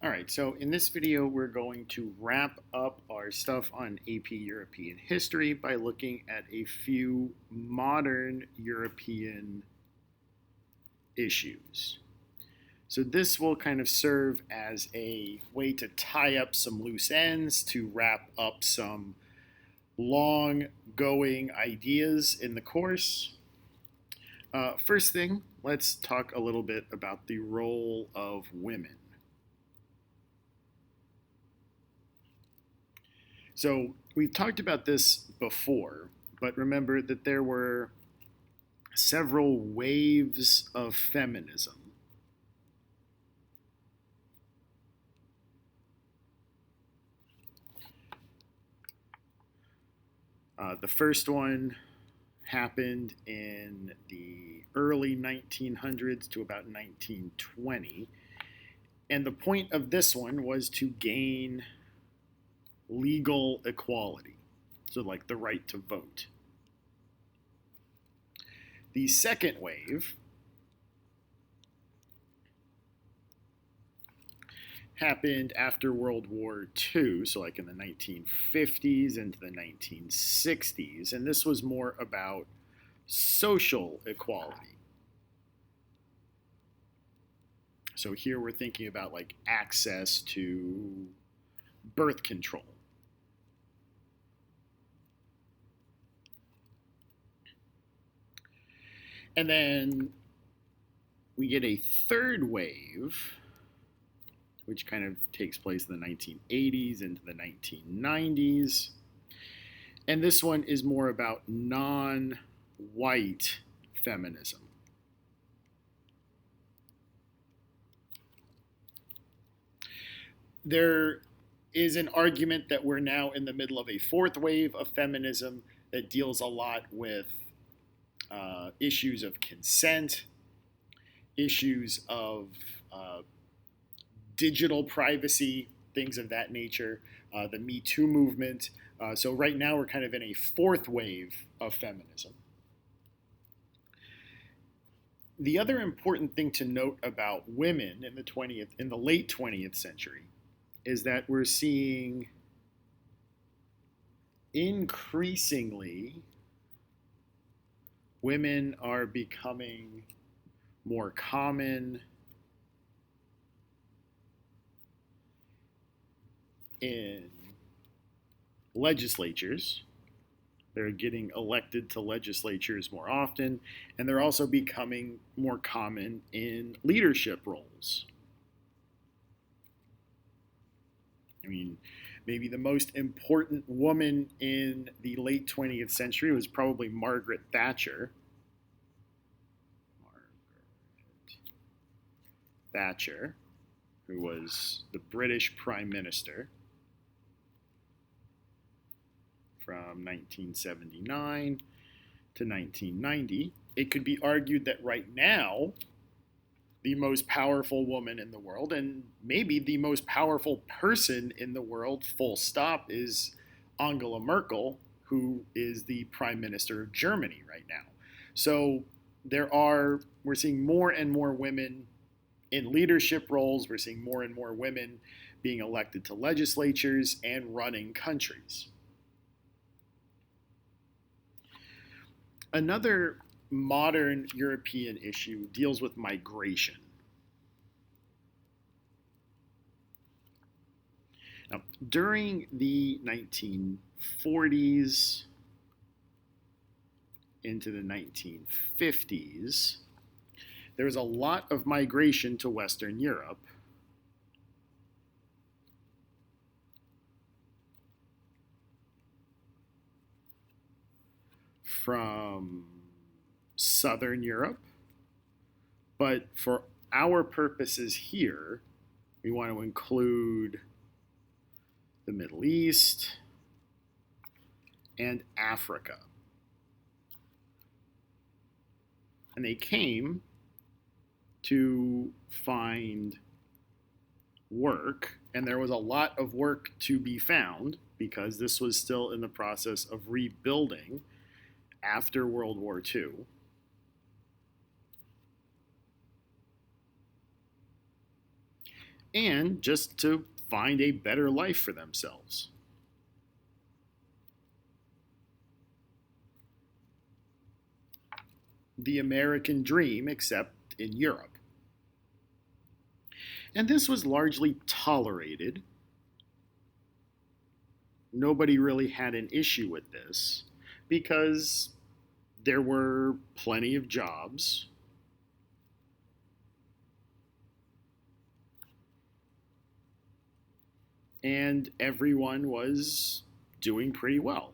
All right, so in this video, we're going to wrap up our stuff on AP European history by looking at a few modern European issues. So this will kind of serve as a way to tie up some loose ends, to wrap up some long-going ideas in the course. First thing, let's talk a little bit about the role of women. So we've talked about this before, but remember that there were several waves of feminism. The first one happened in the early 1900s to about 1920. And the point of this one was to gain legal equality, so like the right to vote. The second wave happened after World War II, so like in the 1950s into the 1960s, and this was more about social equality. So here we're thinking about like access to birth control. And then we get a third wave, which kind of takes place in the 1980s into the 1990s. And this one is more about non-white feminism. There is an argument that we're now in the middle of a fourth wave of feminism that deals a lot with issues of consent, issues of digital privacy, things of that nature, the Me Too movement. So right now we're kind of in a fourth wave of feminism. The other important thing to note about women in the late 20th century is that we're seeing increasingly women are becoming more common in legislatures. They're getting elected to legislatures more often, and they're also becoming more common in leadership roles. I mean, maybe the most important woman in the late 20th century was probably Margaret Thatcher. Who was the British Prime Minister from 1979 to 1990. It could be argued that right now, the most powerful woman in the world, and maybe the most powerful person in the world, full stop, is Angela Merkel, who is the Prime Minister of Germany right now. So we're seeing more and more women in leadership roles. We're seeing more and more women being elected to legislatures and running countries. Another modern European issue deals with migration. Now, during the 1940s into the 1950s, there was a lot of migration to Western Europe. From Southern Europe, but for our purposes here, we want to include the Middle East and Africa. And they came to find work, and there was a lot of work to be found because this was still in the process of rebuilding after World War II. and just to find a better life for themselves. The American dream, except in Europe. And this was largely tolerated. Nobody really had an issue with this because there were plenty of jobs. And everyone was doing pretty well.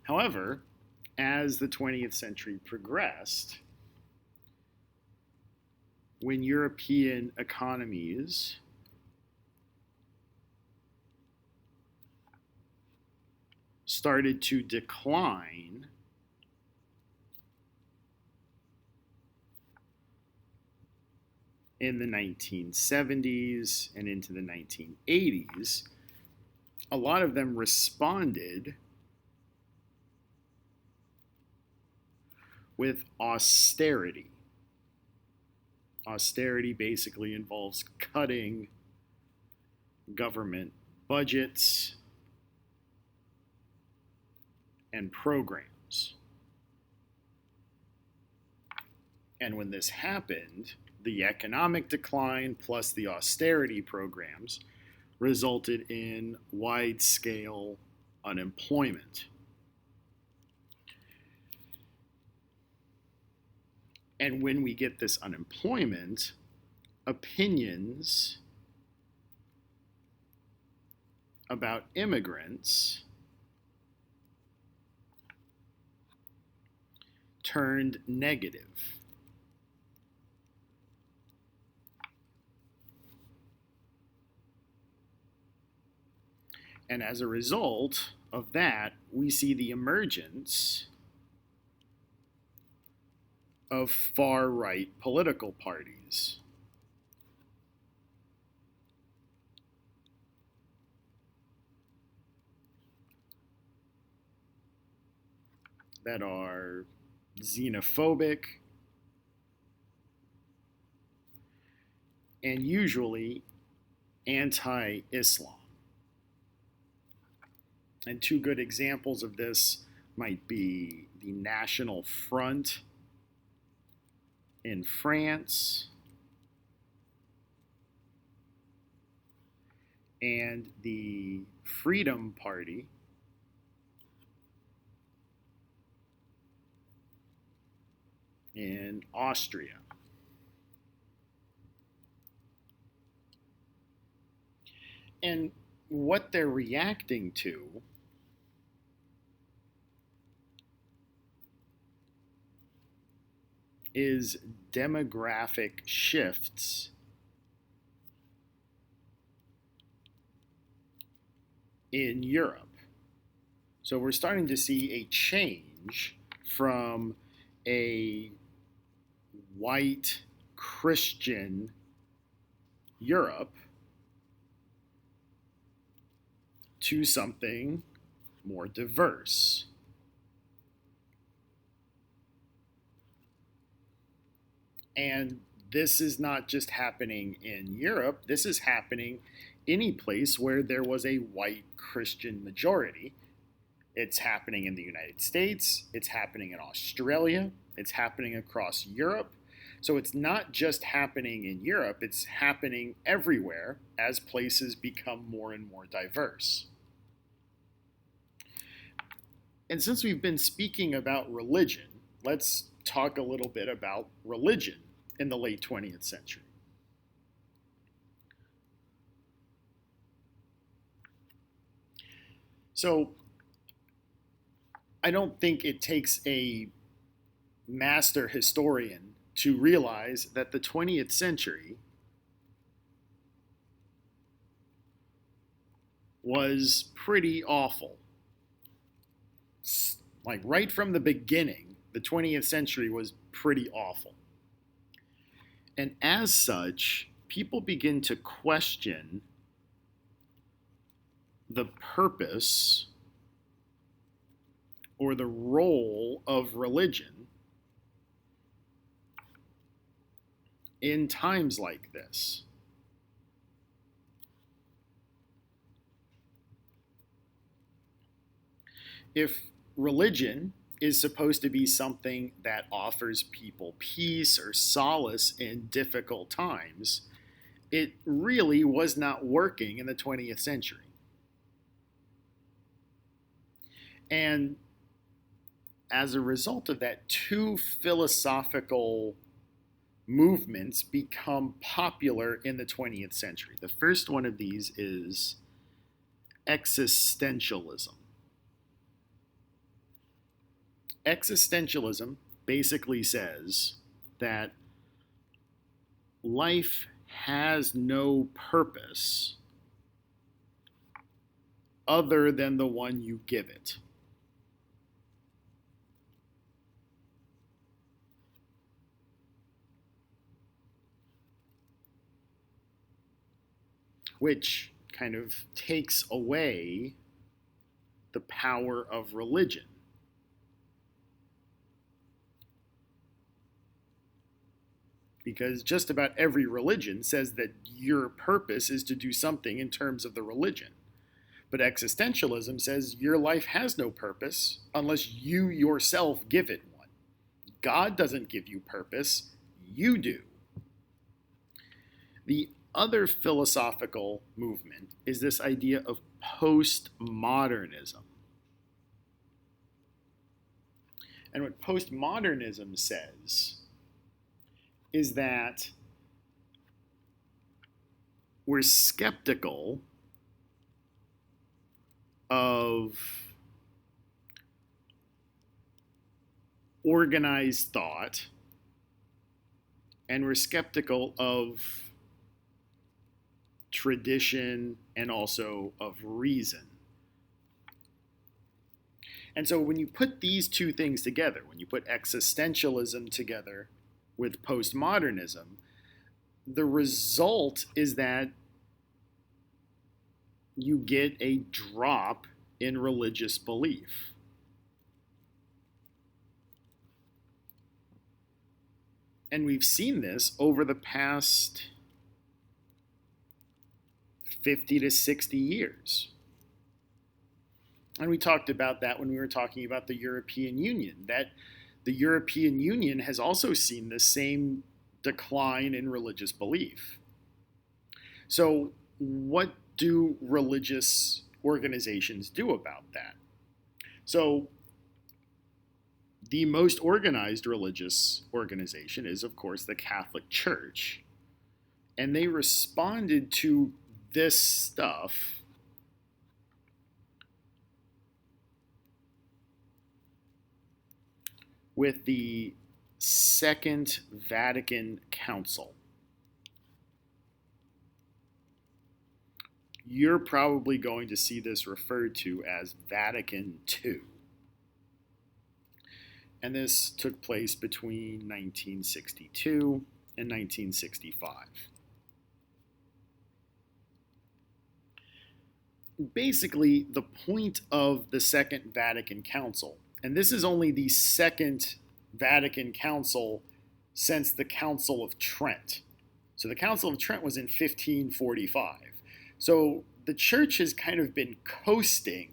However, as the 20th century progressed, when European economies started to decline, in the 1970s and into the 1980s, a lot of them responded with austerity. Austerity basically involves cutting government budgets and programs. And when this happened, the economic decline plus the austerity programs resulted in wide-scale unemployment. And when we get this unemployment, opinions about immigrants turned negative. And as a result of that, we see the emergence of far-right political parties. That are xenophobic and usually anti-Islam. And two good examples of this might be the National Front in France and the Freedom Party in Austria. And what they're reacting to is demographic shifts in Europe. So we're starting to see a change from a white Christian Europe to something more diverse. And this is not just happening in Europe, this is happening any place where there was a white Christian majority. It's happening in the United States, it's happening in Australia, it's happening across Europe. So it's not just happening in Europe, it's happening everywhere as places become more and more diverse. And since we've been speaking about religion, let's talk a little bit about religion in the late 20th century. So I don't think it takes a master historian to realize that the 20th century was pretty awful. Like right from the beginning, the 20th century was pretty awful. And as such, people begin to question the purpose or the role of religion in times like this. If religion is supposed to be something that offers people peace or solace in difficult times, it really was not working in the 20th century. And as a result of that, two philosophical movements become popular in the 20th century. The first one of these is existentialism. Existentialism basically says that life has no purpose other than the one you give it. Which kind of takes away the power of religion. Because just about every religion says that your purpose is to do something in terms of the religion. But existentialism says your life has no purpose unless you yourself give it one. God doesn't give you purpose, you do. The other philosophical movement is this idea of postmodernism. And what postmodernism says is that we're skeptical of organized thought, and we're skeptical of tradition and also of reason. And so when you put these two things together, when you put existentialism together with postmodernism, the result is that you get a drop in religious belief. And we've seen this over the past 50 to 60 years. And we talked about that when we were talking about the European Union, that the European Union has also seen the same decline in religious belief. So what do religious organizations do about that? So the most organized religious organization is, of course, the Catholic Church. And they responded to this stuff with the Second Vatican Council. You're probably going to see this referred to as Vatican II. And this took place between 1962 and 1965. Basically, the point of the Second Vatican Council, and this is only the Second Vatican Council since the Council of Trent. So the Council of Trent was in 1545. So the church has kind of been coasting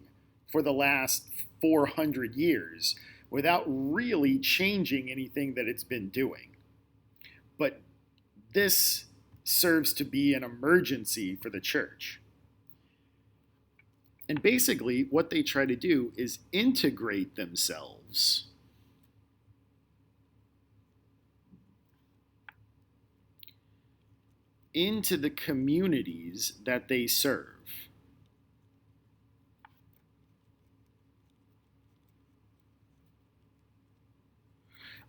for the last 400 years without really changing anything that it's been doing. But this serves to be an emergency for the church. And basically, what they try to do is integrate themselves into the communities that they serve.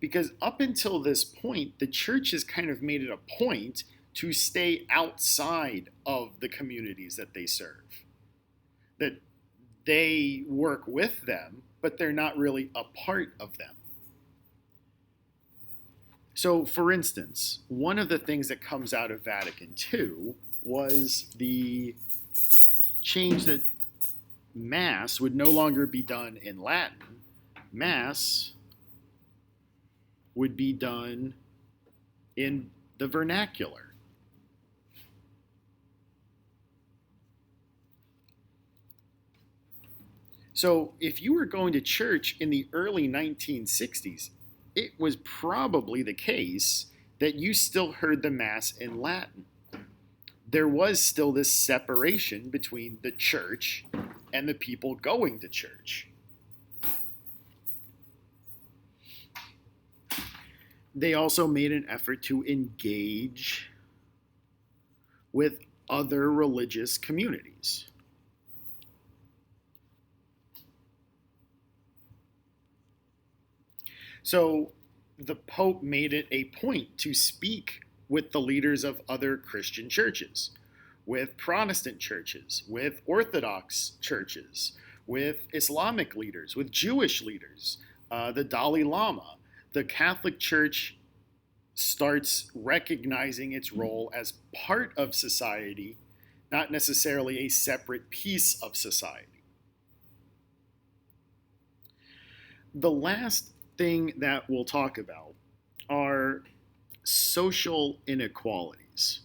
Because up until this point, the church has kind of made it a point to stay outside of the communities that they serve. That they work with them, but they're not really a part of them. So, for instance, one of the things that comes out of Vatican II was the change that Mass would no longer be done in Latin, Mass would be done in the vernacular. So if you were going to church in the early 1960s, it was probably the case that you still heard the Mass in Latin. There was still this separation between the church and the people going to church. They also made an effort to engage with other religious communities. So the Pope made it a point to speak with the leaders of other Christian churches, with Protestant churches, with Orthodox churches, with Islamic leaders, with Jewish leaders, the Dalai Lama. The Catholic Church starts recognizing its role as part of society, not necessarily a separate piece of society. The last thing that we'll talk about are social inequalities.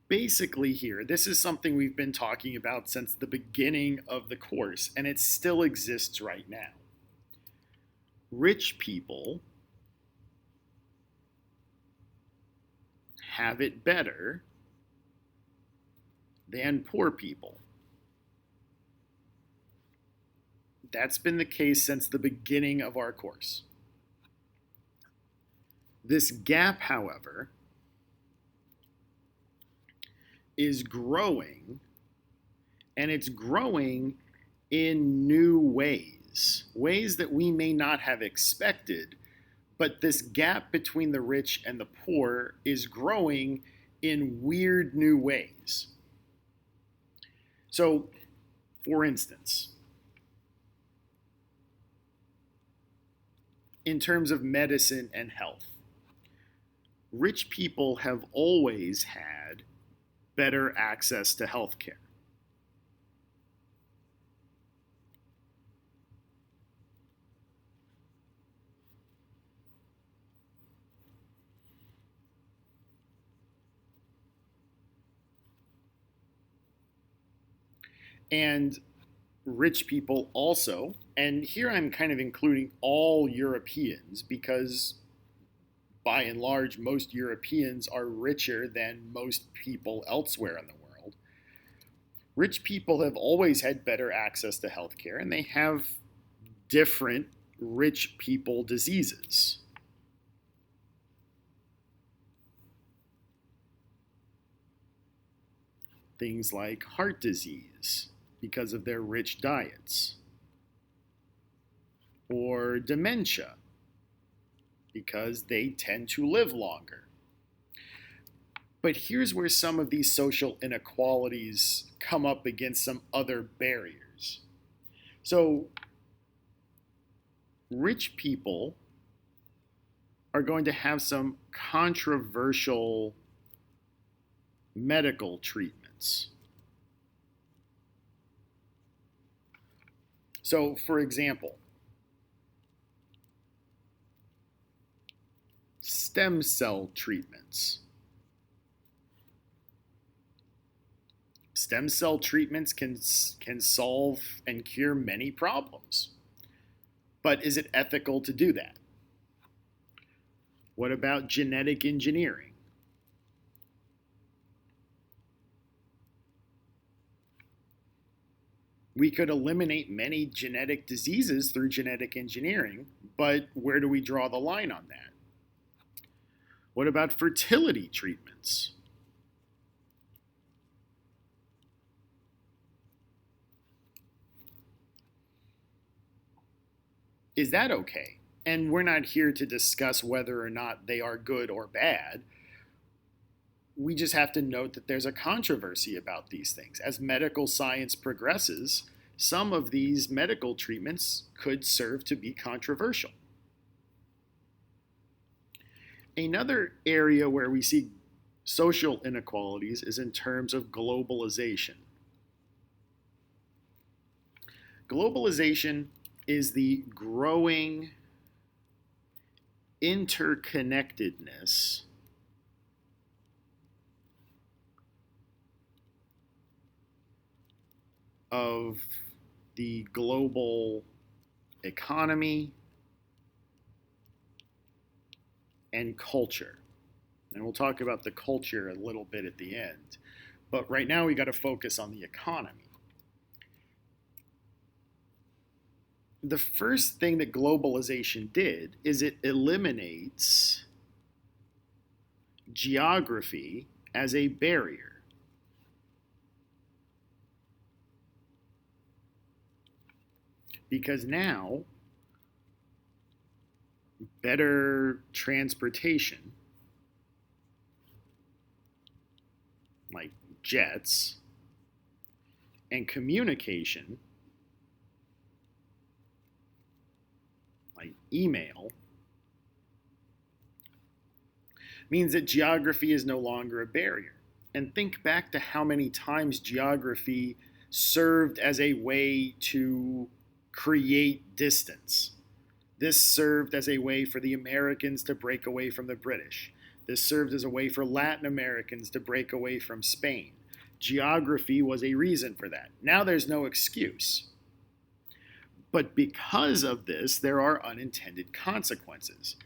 Basically, here, this is something we've been talking about since the beginning of the course, and it still exists right now. Rich people have it better than poor people. That's been the case since the beginning of our course. This gap, however, is growing, and it's growing in new ways, ways that we may not have expected, but this gap between the rich and the poor is growing in weird new ways. So, for instance, in terms of medicine and health, rich people have always had better access to health care. And rich people also, and here I'm kind of including all Europeans because by and large, most Europeans are richer than most people elsewhere in the world. Rich people have always had better access to healthcare, and they have different rich people diseases. Things like heart disease because of their rich diets, or dementia because they tend to live longer. But here's where some of these social inequalities come up against some other barriers. So, rich people are going to have some controversial medical treatments. So, for example, stem cell treatments. Stem cell treatments can solve and cure many problems. But is it ethical to do that? What about genetic engineering? We could eliminate many genetic diseases through genetic engineering, but where do we draw the line on that? What about fertility treatments? Is that okay? And we're not here to discuss whether or not they are good or bad. We just have to note that there's a controversy about these things. As medical science progresses, some of these medical treatments could serve to be controversial. Another area where we see social inequalities is in terms of globalization. Globalization is the growing interconnectedness of the global economy and culture. And we'll talk about the culture a little bit at the end. But right now we got to focus on the economy. The first thing that globalization did is it eliminates geography as a barrier. Because now, better transportation, like jets, and communication, like email, means that geography is no longer a barrier. And think back to how many times geography served as a way to create distance. This served as a way for the Americans to break away from the British. This served as a way for Latin Americans to break away from Spain. Geography was a reason for that. Now there's no excuse. But because of this, there are unintended consequences.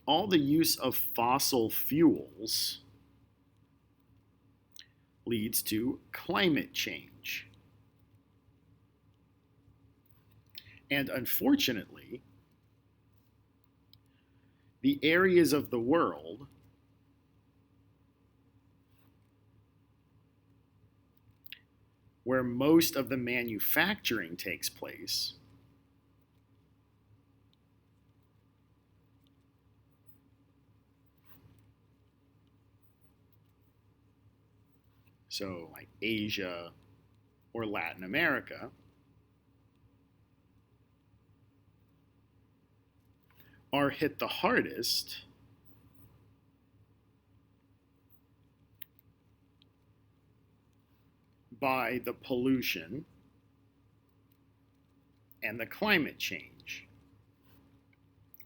All the use of fossil fuels leads to climate change. And unfortunately, the areas of the world where most of the manufacturing takes place so like Asia or Latin America, are hit the hardest by the pollution and the climate change.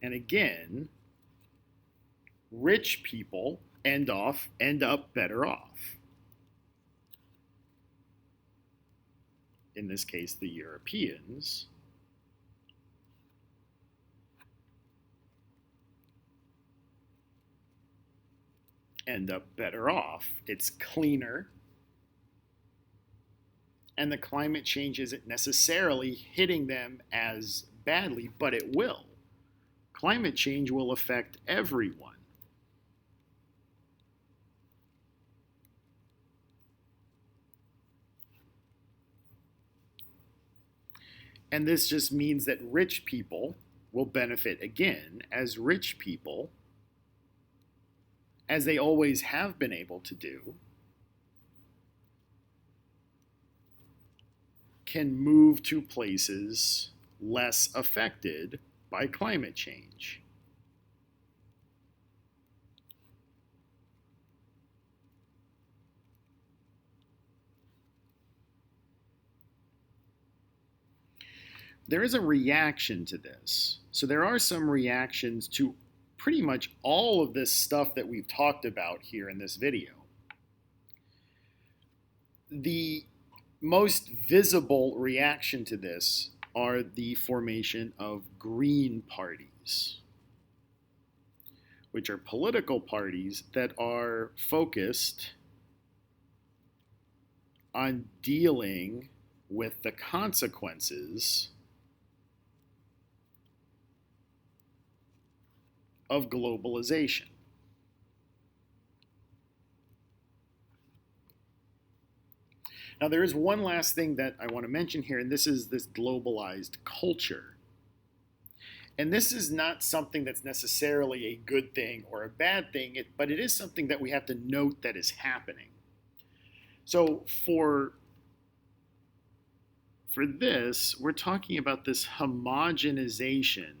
And again, rich people end up better off. In this case, the Europeans end up better off. It's cleaner, and the climate change isn't necessarily hitting them as badly, but it will. Climate change will affect everyone. And this just means that rich people will benefit again, as rich people, as they always have been able to do, can move to places less affected by climate change. There is a reaction to this. So there are some reactions to pretty much all of this stuff that we've talked about here in this video. The most visible reaction to this are the formation of green parties, which are political parties that are focused on dealing with the consequences of globalization. Now, there is one last thing that I want to mention here, and this is this globalized culture. And this is not something that's necessarily a good thing or a bad thing, but it is something that we have to note that is happening. So for this, we're talking about this homogenization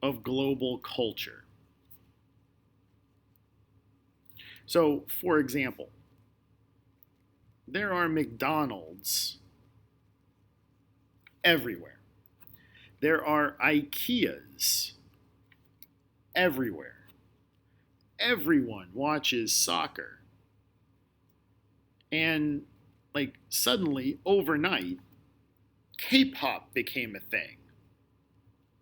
of global culture. So, for example, there are McDonald's everywhere. There are IKEAs everywhere. Everyone watches soccer. And like suddenly, overnight, K-pop became a thing.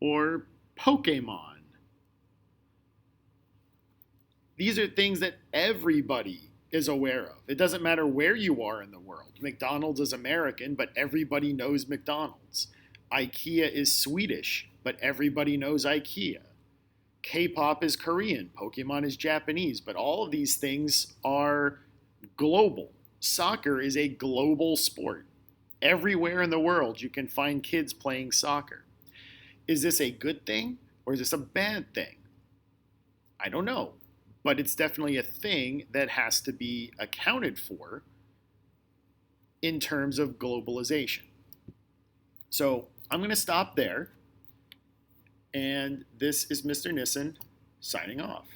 Or Pokemon. These are things that everybody is aware of. It doesn't matter where you are in the world. McDonald's is American, but everybody knows McDonald's. IKEA is Swedish, but everybody knows IKEA. K-pop is Korean, Pokemon is Japanese, but all of these things are global. Soccer is a global sport. Everywhere in the world you can find kids playing soccer. Is this a good thing or is this a bad thing? I don't know, but it's definitely a thing that has to be accounted for in terms of globalization. So I'm going to stop there. And this is Mr. Nissen signing off.